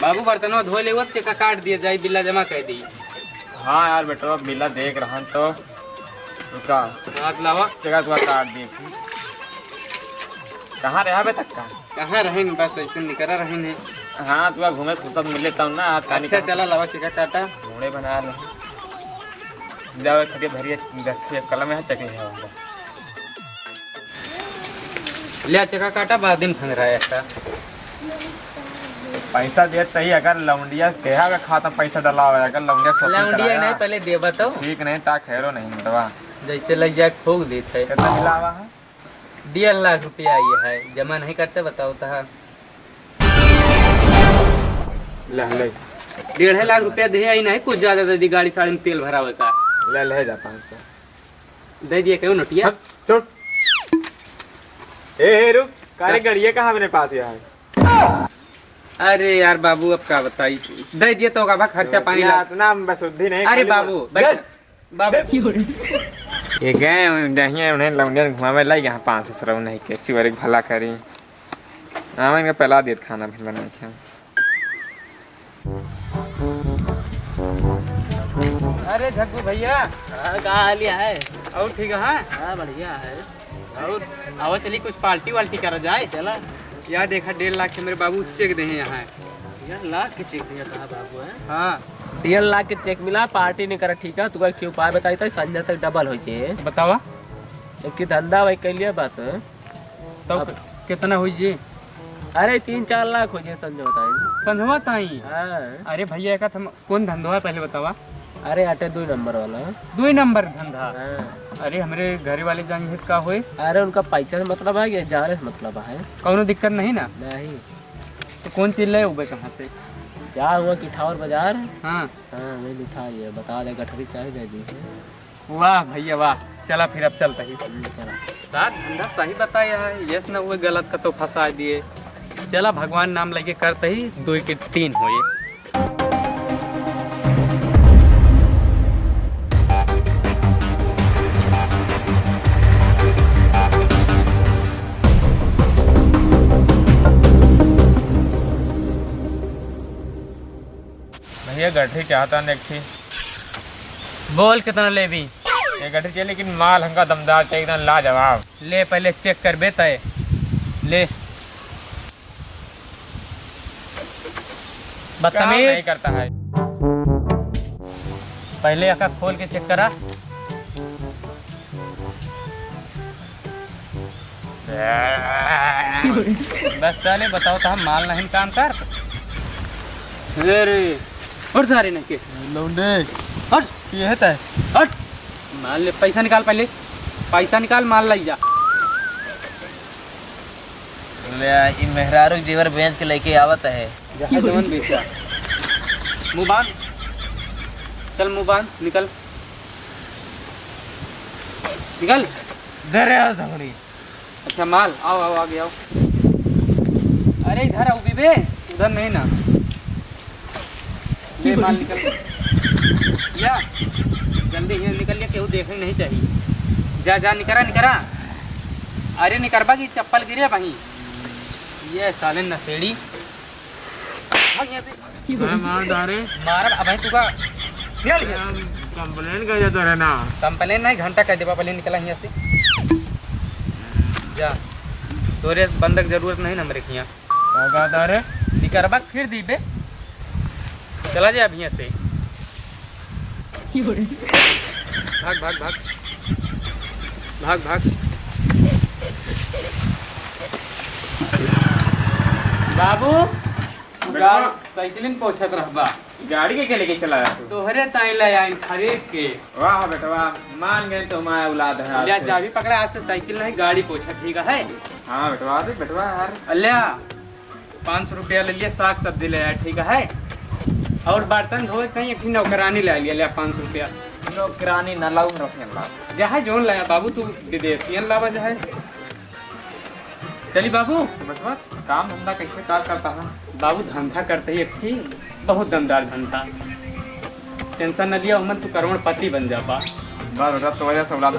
बाबू बर्तनवा धो ले चेका काट दिए जाए बिल्ला जमा कर दी। हाँ यार बेटा बिल्ला देख रहा तो रुका हाथ लावा चेका तुआ काट दी। कहाँ रहा बे तक का? कहाँ रहे बस ऐसे निकला रहे। हाँ तुआ घूमे फुर्सत मिले तब ना। अच्छा चला लावा चेका काटा घोड़े बना ले जाओ खड़े भरिए कलम है चके है ले चेका काटा बाद दिन फंग रहा है ऐसा पैसा दे तही अगर लौंडिया कहा का खाता पैसा डला हुआ अगर लौंडिया नहीं पहले दे बताओ ठीक नहीं ता खैरो नहीं मतलब जैसे लग जाए ठोक देते है। कितना मिला हुआ है? 1.5 लाख रुपया ये है जमा नहीं करते बताओ तो 1.5 लाख रुपया दे आई नहीं कुछ ज्यादा दे दी गाड़ी साड़ी में तेल भरा हुआ ले ले जा 500 दे दिए क्यों नोटिया चुप ए रुक कारे गड़िए कहाँ मेरे पास यार। अरे यार बाबू अब क्या बताई दे दिए तो का खर्चा पानी इतना बसुद्धि नहीं। अरे बाबू बाबू ये गए उन्हें लौंडिया घुमावे लाई यहाँ 500 सरव नहीं के चिवर भला करी हाँ इनका पहला देत खाना भी बना के। अरे झग्गू भैया कहाँ लिया है? और ठीक है हाँ बढ़िया है। और आओ चलिए कुछ पार्टी वाल्टी करा जाए। चला यार देखा 1.5 लाख के मेरे बाबू चेक दे हैं यहाँ। 1.5 लाख के चेक दिया था बाबू है। हाँ 1.5 लाख के चेक मिला पार्टी नहीं करा ठीक है तू क्यों उपाय बताई था संजय तक डबल हो जाए बतावा कि धंधा भाई कर लिया बात तो कितना हुई जी? अरे 3-4 लाख हो जाए संजय बताए। संधवा ताई हाँ अरे भैया का कौन धंधो है पहले बतावा। अरे आटे 2 नंबर वाला 2 नंबर धंधा। हाँ। अरे हमारे घर वाले जान का हुए। अरे उनका पैसा से मतलब है या जाने से मतलब है? कौनो दिक्कत नहीं ना? नहीं तो कौन चीज ले उबे कहाँ से? क्या हुआ कि ठावर बाजार। हाँ हाँ वही लिखा है बता दे गठरी चाहिए जी। वाह भैया वाह चला फिर अब चलता ही चला साथ धंधा सही बताया है यस न हुए गलत का तो फंसा दिए। चला भगवान नाम लेके करते ही 2 के 3 हुए। भैया गठरी चाहता नहीं बोल कितना ले भी ये गठरी चाहिए लेकिन माल हमका दमदार चाहिए एकदम लाजवाब। ले पहले चेक कर बेता है ले काम बदतमीज नहीं करता है। पहले अका खोल के चेक करा। बस चले बताओ तो हम माल नहीं काम कर। अरे और सारे नहीं के लौंडे हट ये है तय हट माल ले पैसा निकाल पहले पैसा निकाल माल लाई जा। ले मेहरारू जेवर बेच के लेके आवत है। जहाँ जवन बेचा मुँह बांध चल मुँह बांध निकल निकल दरे धमड़ी। अच्छा माल आओ आओ आगे आओ। अरे इधर आओ बीबे उधर नहीं ना ले माल निकल या जल्दी यहाँ निकल लिया केहू देखने नहीं चाहिए। जा जा निकरा निकरा। अरे निकरबा की चप्पल गिरे वहीं ये साले नशेड़ी भाग यहाँ से। मार डारे मार अब तू का कंप्लेन कर जाता रहना। कंप्लेन नहीं घंटा कर देवा पहले निकला यहाँ से जा। तोरे बंदक जरूरत नहीं ना मेरे यहाँ दारे निकरबा फिर दी बे चला जा अब यहाँ से। भाग भाग भाग भाग भाग। बाबू साइकिलिंग पहुंचत रहबा गाड़ी के लेके चला तू? तोहरे ताई ले आई खरीद के। वाह बेटा वाह मान गए तो मैं औलाद है। लिया चाबी पकड़ा आज से साइकिल नहीं गाड़ी पहुंचा ठीक है। हाँ बेटवा दे बेटवा यार। अल्लाह 500 रुपया ले लिया साग सब्जी ले आया ठीक है। और बर्तन धोए कहीं एक नौकरानी ले लिया 500 रुपया। नौकरानी न लाऊ रसियन ला जहाँ जोन लाया बाबू तू विदेशियन लावा जहाँ। चली बाबू बेटवा काम धंधा कैसे कार करता है? बाबू धंधा करते ही थी बहुत दमदार धंधा। टेंशन न लिया उमन तू करोड़पति बन जा पा। बस बेटा तो वजह से औलाद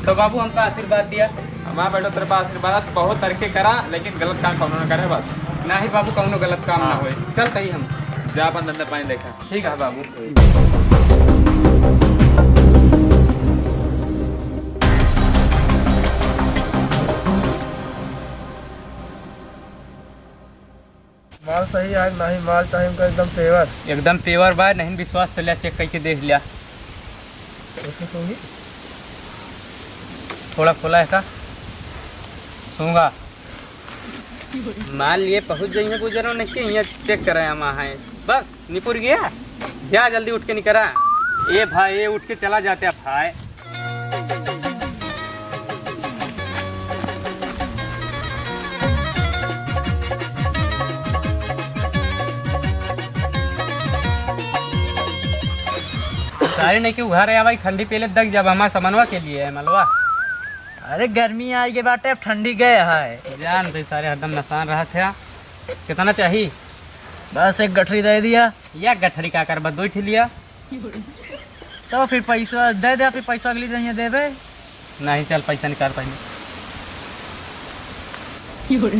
तो बाबू हमका आशीर्वाद दिया। हमारा बेटा तेरे पास आशीर्वाद बहुत तरक्की करा लेकिन गलत काम कौन न करे बस। नहीं बाबू कौनो गलत काम ना होए। चल तही हम जा अपन धंधा पानी देखा। ठीक है बाबू। माल सही है नहीं, माल चाहिए हमको एकदम पेवर। एकदम पेवर बा, नहीं विश्वास तो लिया चेक करके देख लिया। थोड़ा खुला है का सूंगा माल लिए पहुंच जाइए गुजरो नहीं के यहाँ चेक कराया वहाँ है बस निपुर गया। जा जल्दी उठ के निकला। ये भाई ये उठ के चला जाते अब भाई। सारे नहीं कि उघार है भाई, ठंडी पहले दग जब हमारा समनवा के लिए है मलवा। अरे गर्मी आई के बाटे अब ठंडी गए है। जान भाई सारे हरदम नसान रहा थे। कितना चाहिए? बस एक गठरी दे दिया। या गठरी का कर बदो लिया तो फिर पैसा दे दे, फिर पैसा अगली दिन देवे। नहीं चल पैसा निकाल पाएंगे।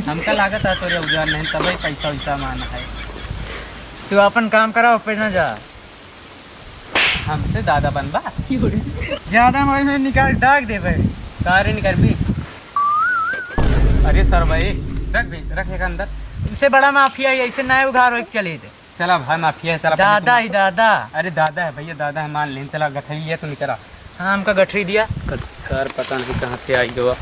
हमका लागत है तोरे उजान नहीं तभी पैसा वैसा माना है। तू अपन काम करा पे ना जा। हमसे दादा बनबा ज्यादा में निकाल डाक देवे। कार निकाल भी। अरे सर भाई रख भी रख एक अंदर। इससे बड़ा माफिया है, ऐसे नए उघार हो चले थे। चला भाई माफिया है। चला दादा ही दादा। अरे दादा है भैया, दादा है मान लें। चला गठरी लिया तो निकला। हाँ हमका गठरी दिया। सर पता नहीं कहाँ से आई गवा।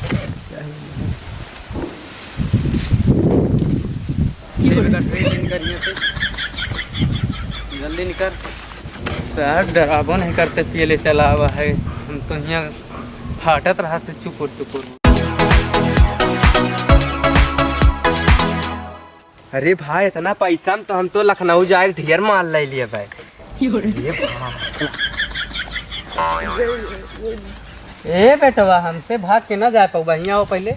जल्दी निकल। सर डराबो नहीं करते पियले चला हुआ है। हम तो यहाँ फाटत रहा थे चुकुर चुकुर। अरे भाई इतना पैसा में तो हम तो लखनऊ जाए ढेर माल ले लिए भाई। ए बेटवा हमसे भाग के ना जा पाऊ। यहाँ आओ पहले।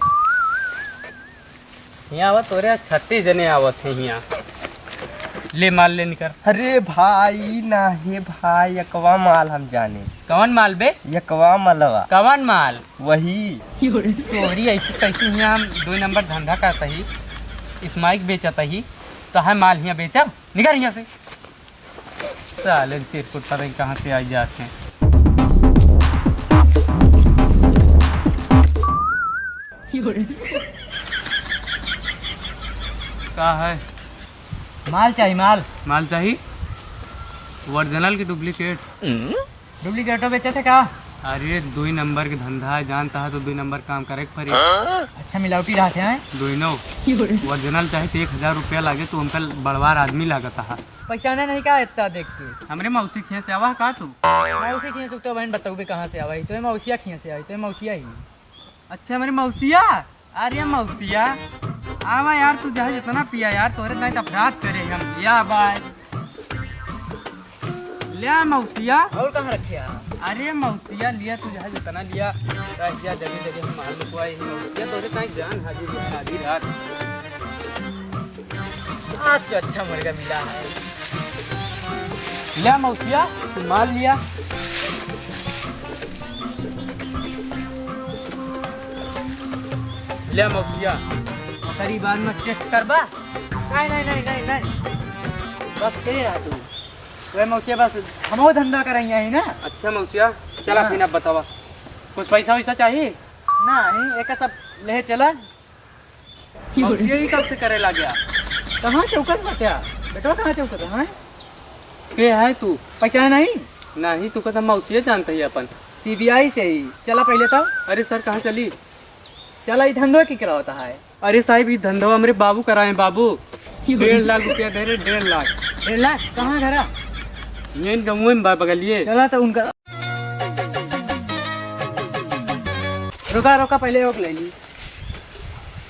यहाँ आवत तोरे 36 जने आवत है यहाँ। ले माल ले निकल। अरे भाई नहीं भाई यकवा माल हम जाने। कौन माल बे? यकवा मलवा कौन माल? वही। तोरी ऐसी कैसी यहाँ हम 2 नंबर धंधा करता ही स्माइक बेचता ही तो है माल यहाँ बेचा। निकल यहाँ से। साले तिरकुट पता नहीं कहाँ से आई जाते हैं। क्या है? माल चाहिए माल। माल चाहिए ओरिजिनल की डुप्लीकेट? डुप्लीकेटो बेचे थे का? अरे 2 नंबर के धंधा है जानता है तो 2 नंबर काम करे पड़ी। अच्छा मिलावटी रहते हैं। 2 ओरिजिनल चाहिए तो 1000 रुपया लागे तो उनका बड़वार आदमी लागता है। पहचाना नहीं का इतना देख के। हमरे मौसी खिया से आवा का तू? मौसी खिया से तो बहन बताऊ बे कहाँ से आवाई। तो मौसिया खिया से आई तो मौसिया ही। अच्छा हमारे मौसिया। अरे मौसिया आवा यार, तू जहाँ जितना पिया यार तोरे नहीं तो अपराध करे हम। या बाय लिया मौसिया। और कहाँ रखे? अरे मौसिया लिया तू जहाँ जितना लिया जगह जगह हम माल को आई मौसिया तोरे नहीं जान हाजिर आधी रात। आज तो अच्छा मुर्गा मिला है। लिया मौसिया तू माल लिया। लिया मौसिया तेरी बाद में चेक करबा। नहीं नहीं नहीं नहीं नहीं बस कहीं रहा तू। वह मौसिया बस हम वो धंधा करेंगे ही ना। अच्छा मौसिया चला हाँ। फिर अब बतावा कुछ पैसा वैसा चाहिए? नहीं एक सब ले चला। मौसिया ही कब से करे ला गया? कहाँ चौकत में क्या बेटा? कहाँ चौकत है? के है तू? पहचाना नहीं? नहीं तू कसम मौसिया जानता ही अपन। CBI से ही चला पहले तो। अरे सर कहाँ चली? चला ये धंधो की करा होता है। अरे साहब ये धंधा हमारे बाबू कराए। बाबू 1.5 लाख रुपया दे रहे। 1.5 लाख। 1.5 लाख कहाँ घरा? ये गाँव में बगलिए। चला तो उनका रुका रुका पहले रोक ले ली।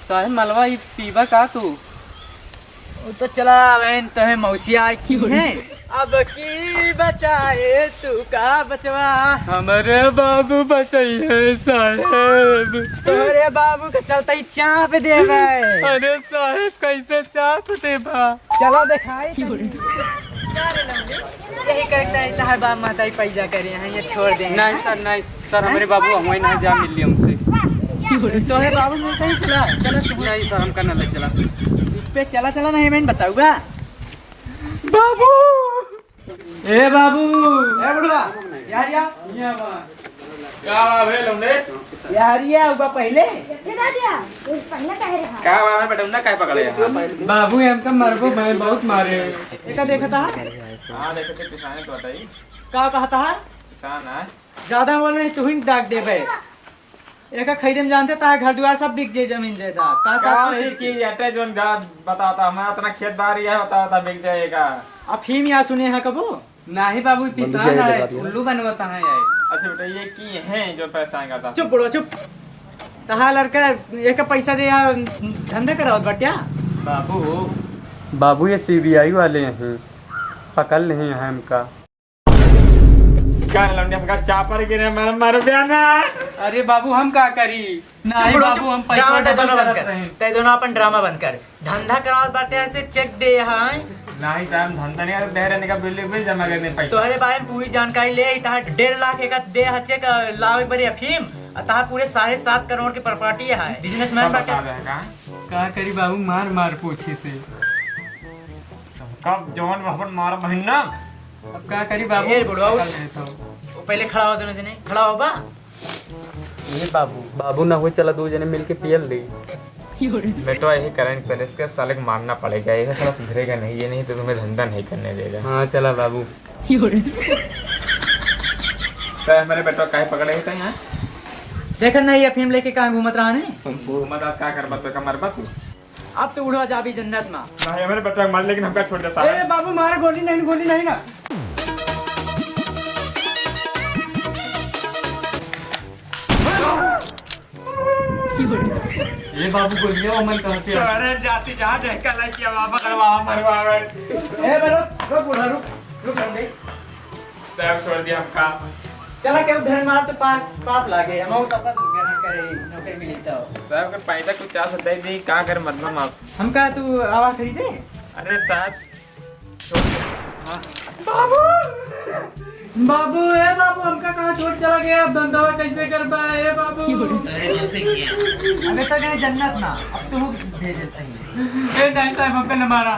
साहब मलवा ये पीवा का तू? वो तो चला बहन तो है मौसिया की है। अब की बचाए तू का बचवा। हमारे बाबू बचाइए साहब। तोरे बाबू का चलता ही चाप दे गए। अरे साहब कैसे चाप दे बा? चला दिखाई यही करता है इतना बाप माता ही पैसा करे हैं ये छोड़ देंगे। नहीं सर हमारे बाबू हमें नहीं जा मिली हमसे। तो है बाबू मिलता ही चला। चला नहीं सर हम करना ले चला। पे चला चला नहीं मैं बताऊंगा। बाबू ए बाबू ए बुढ़वा यार क्या भाई लौंडे यार ये उबा पहले क्या है बेटा उन्ना काय पकड़े बाबू हमका मरबो मैं बहुत मारे। एका देखा था हां देखते किसान तो बताई का कहता है किसान है ज्यादा बोल नहीं तू ही दाग दे बे। एका खरीदे में जानते ता घर द्वार सब बिक जे जमीन जायदाद ता क्या साथ नहीं कि अटे जोन गाद बताता मैं इतना खेत बाड़ी है बताता बिक जाएगा। अफीम या सुने हैं कबो नहीं बाबू पिसान है उल्लू बनवाता है यार। अच्छा बेटा ये की है जो पैसा आएगा था चुप बुढ़वा चुप। तहा लड़का एक पैसा दे या धंधा कराओ बटिया। बाबू ये सीबीआई वाले हैं पकड़ नहीं है हमका। क्या लौंडे हमका चापर गिरे मर बयाना। अरे बाबू हम क्या करी नहीं बाबू हम पैसा ते दोनों अपन ड्रामा बंद कर धंधा कराओ बाटे ऐसे चेक दे है। नहीं साहब धंधा नहीं कर दे रहने का बिल जमा करने पैसा तोहरे बारे में पूरी जानकारी ले तहा 1.5 लाख एक दे है चेक लावे बड़ी अफीम तहा पूरे 7.5 करोड़ की प्रॉपर्टी है बिजनेसमैन बाटे। क्या करी बाबू मार मार पूछी से कब जवान अपन मार महीना अब क्या करी बाबू। ए बुढ़वा पकड़ ले तो। वो पहले खड़ा हो दोनों जने खड़ा हो बा। ये बाबू ना हो चला 2 जने मिलके पियल ली। बेटो यही करेंगे पहले इसके साले को मारना पड़ेगा ये साला सुधरेगा नहीं ये नहीं तो तुम्हें धंधा नहीं करने देगा। हाँ चला बाबू। तो मेरे बेटो काहे पकड़े थे यहाँ देखन नहीं अफीम लेके कहाँ घूमत रहा ने। मदद क्या कर बतो का मरबा तू अब तो उड़वा जाबी जन्नत में। नहीं मेरे बेटो मार लेकिन हमका छोड़ दे ए साला। बाबू मार गोली नहीं ना। ये बाबू बोलिए अमन कहाँ से आया? अरे जाती जहाँ देखा लाई किया बाबा करवा मरवा ए बरो रुक बुढ़ा रुक रे सब छोड़ दिया हमका। चला के घर मार तो पाप लागे हम सब का घर करे नौकरी मिली तो सब के पैसा कुछ चाह सकता है दी का कर मतलब माफ। हम का तू आवा खरीदे। अरे साहब बाबू ए बाबू हमका कहाँ छोड़ चला गया अब धंधा कैसे कर पाए बाबू। हमें तो गए जन्नत ना अब तू भेज देता है। ए नहीं साहब हम पे न मारा